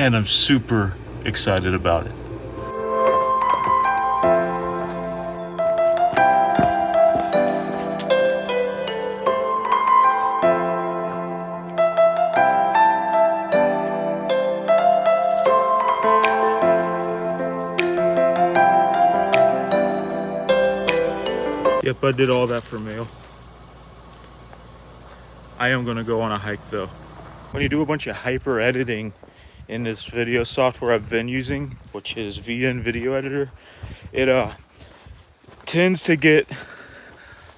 and I'm super excited about it. Yep, I did all that for mail. I am gonna go on a hike though. When you do a bunch of hyper editing in this video software I've been using, which is VN Video Editor, it tends to get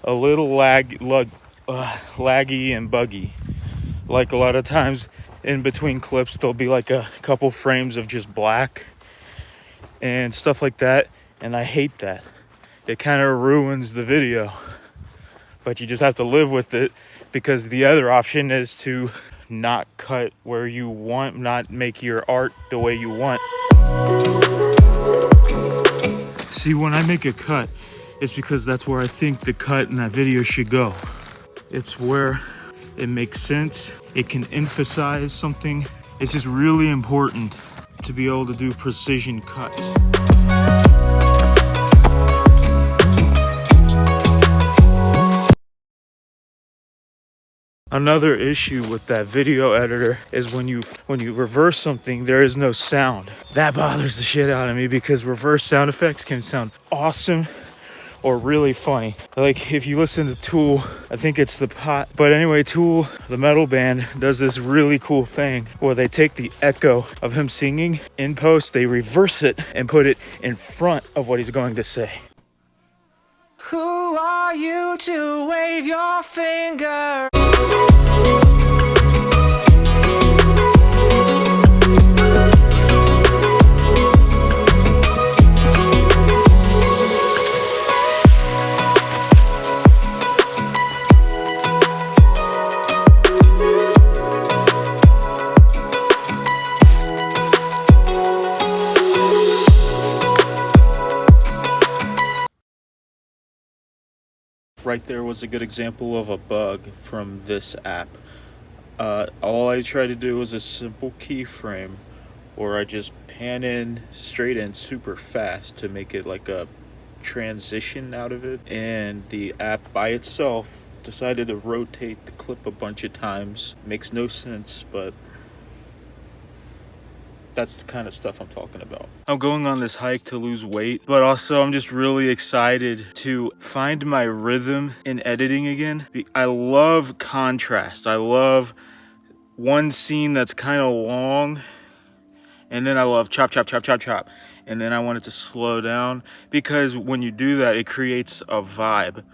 a little laggy and buggy. Like a lot of times in between clips, there'll be like a couple frames of just black and stuff like that, and I hate that. It kind of ruins the video, but you just have to live with it, because the other option is to not cut where you want, not make your art the way you want. See, when I make a cut, it's because that's where I think the cut in that video should go. It's where it makes sense. It can emphasize something. It's just really important to be able to do precision cuts. Another issue with that video editor is when you reverse something, there is no sound. That bothers the shit out of me, because reverse sound effects can sound awesome or really funny. Like if you listen to Tool, I think it's the Pot, but anyway, Tool, the metal band, does this really cool thing where they take the echo of him singing in post, they reverse it and put it in front of what he's going to say. Who are you to wave your finger? Right there was a good example of a bug from this app. All I tried to do was a simple keyframe, or I just pan in, straight in, super fast to make it like a transition out of it. And the app by itself decided to rotate the clip a bunch of times. Makes no sense, but that's the kind of stuff I'm talking about. I'm going on this hike to lose weight, but also I'm just really excited to find my rhythm in editing again. I love contrast. I love one scene that's kind of long, and then I love chop, chop, chop, chop, chop. And then I want it to slow down, because when you do that, it creates a vibe.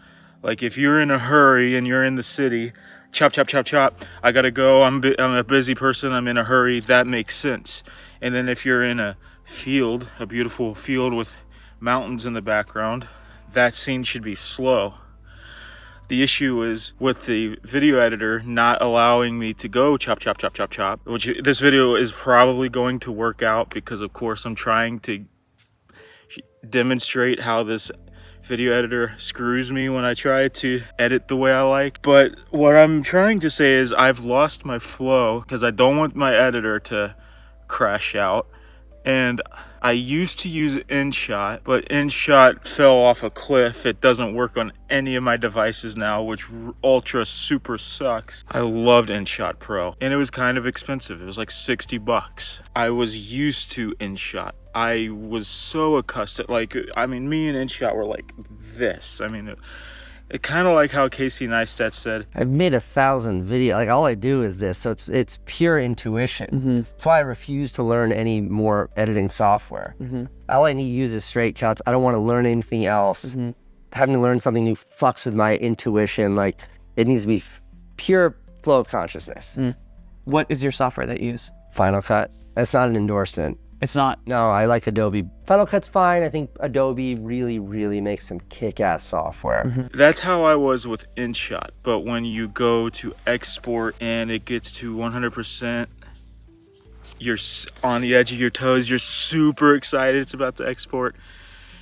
Like if you're in a hurry and you're in the city, chop, chop, chop, chop, I gotta go, I'm a busy person, I'm in a hurry, that makes sense. And then if you're in a field, a beautiful field with mountains in the background, that scene should be slow. The issue is with the video editor not allowing me to go chop, chop, chop, chop, chop, which this video is probably going to work out, because of course I'm trying to demonstrate how this video editor screws me when I try to edit the way I like. But what I'm trying to say is I've lost my flow, because I don't want my editor to crash out. And I used to use InShot, but InShot fell off a cliff. It doesn't work on any of my devices now, which ultra super sucks. I loved InShot Pro, and it was kind of expensive. It was like 60 bucks. I was used to InShot. I was so accustomed, like, I mean, me and InShot were like this. I mean, it kind of like how Casey Neistat said, I've made 1,000 videos. Like all I do is this, so it's pure intuition. Mm-hmm. That's why I refuse to learn any more editing software. Mm-hmm. All I need to use is straight cuts. I don't want to learn anything else. Mm-hmm. Having to learn something new fucks with my intuition. Like it needs to be pure flow of consciousness. What is your software that you use? Final Cut. That's not an endorsement. It's not. No, I like Adobe. Final Cut's fine. I think Adobe really, really makes some kick-ass software. Mm-hmm. That's how I was with InShot. But when you go to export and it gets to 100%, you're on the edge of your toes. You're super excited it's about to export.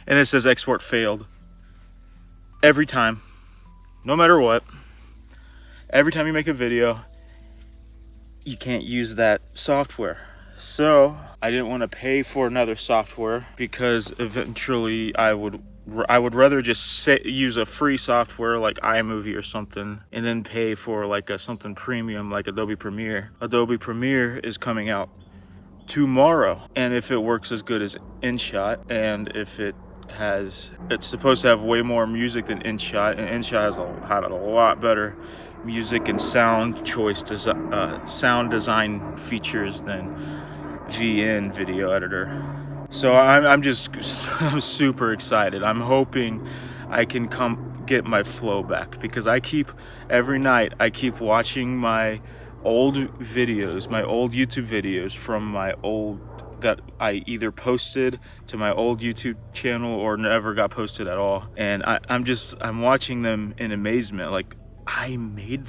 And it says export failed. Every time. No matter what. Every time you make a video, you can't use that software. So I didn't want to pay for another software because eventually I would rather just use a free software like iMovie or something and then pay for like something premium like Adobe Premiere. Adobe Premiere is coming out tomorrow, and if it works as good as InShot, and if it's supposed to have way more music than InShot, and InShot has had a lot better music and sound sound design features than VN Video Editor. So I'm super excited. I'm hoping I can get my flow back, because every night I keep watching my old videos, my old YouTube videos from that I either posted to my old YouTube channel or never got posted at all. And I'm watching them in amazement. Like, I made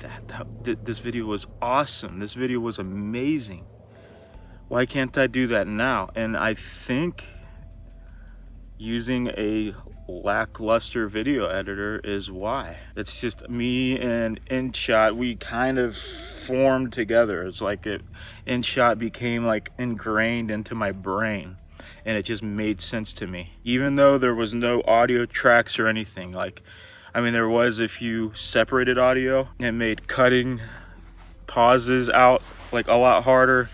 this video was awesome. This video was amazing. Why can't I do that now? And I think using a lackluster video editor is why. It's just me and InShot, we kind of formed together. It's like InShot became like ingrained into my brain, and it just made sense to me. Even though there was no audio tracks or anything, there was, if you separated audio, it made cutting pauses out like a lot harder.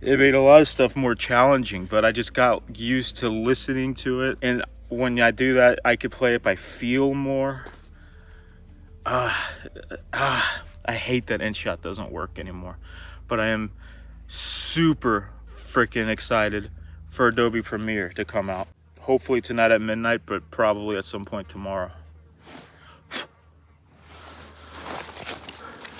It made a lot of stuff more challenging, but I just got used to listening to it. And when I do that, I could play it by feel more. I hate that InShot doesn't work anymore, but I am super freaking excited for Adobe Premiere to come out. Hopefully tonight at midnight, but probably at some point tomorrow.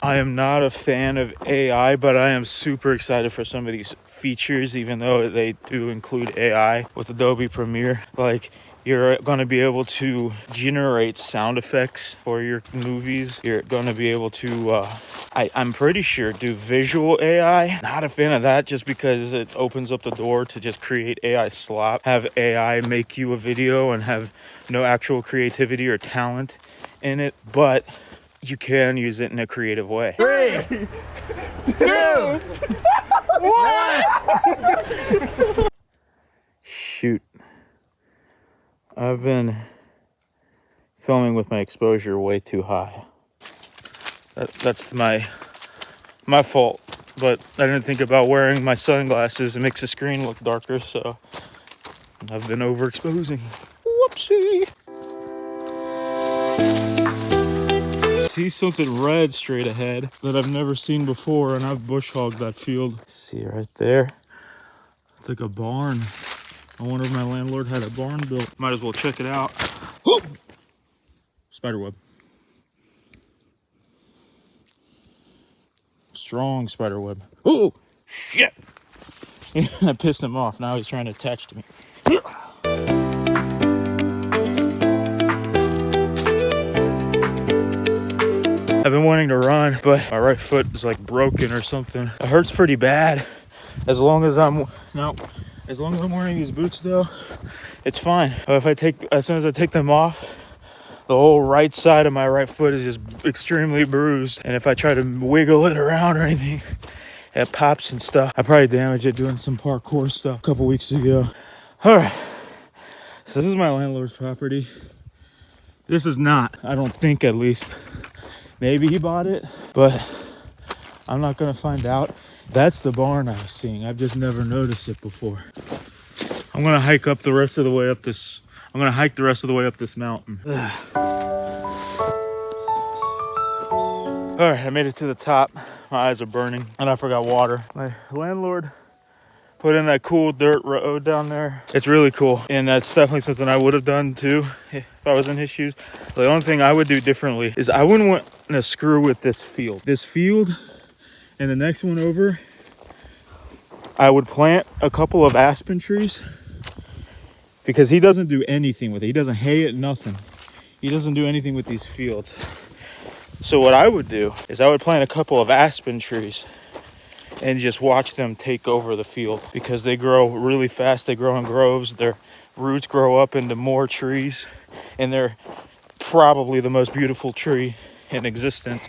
I am not a fan of AI, but I am super excited for some of these features, even though they do include AI with Adobe Premiere. Like, you're going to be able to generate sound effects for your movies. You're going to be able to, I'm pretty sure, do visual AI. Not a fan of that, just because it opens up the door to just create AI slop. Have AI make you a video and have no actual creativity or talent in it. But you can use it in a creative way. 3, 2, 1. Shoot. I've been filming with my exposure way too high. That's my fault. But I didn't think about wearing my sunglasses. It makes the screen look darker, so I've been overexposing. Whoopsie. See something red straight ahead that I've never seen before, and I've bush hogged that field. See right there? It's like a barn. I wonder if my landlord had a barn built. Might as well check it out. Oh! Spiderweb. Strong spiderweb. Oh, shit! I pissed him off. Now he's trying to attach to me. I've been wanting to run, but my right foot is like broken or something. It hurts pretty bad. As long as I'm wearing these boots though, it's fine. But as soon as I take them off, the whole right side of my right foot is just extremely bruised. And if I try to wiggle it around or anything, it pops and stuff. I probably damaged it doing some parkour stuff a couple weeks ago. All right, so this is my landlord's property. This is not, I don't think, at least. Maybe he bought it, but I'm not gonna find out. That's the barn I was seeing. I've just never noticed it before. I'm gonna hike the rest of the way up this mountain. All right, I made it to the top. My eyes are burning, and I forgot water. My landlord put in that cool dirt road down there. It's really cool, and that's definitely something I would have done too if I was in his shoes. The only thing I would do differently is I wouldn't want to screw with this field. This field and the next one over, I would plant a couple of aspen trees, because he doesn't do anything with it. He doesn't hay it, nothing. He doesn't do anything with these fields. So what I would do is I would plant a couple of aspen trees and just watch them take over the field, because they grow really fast. They grow in groves. Their roots grow up into more trees, and they're probably the most beautiful tree in existence.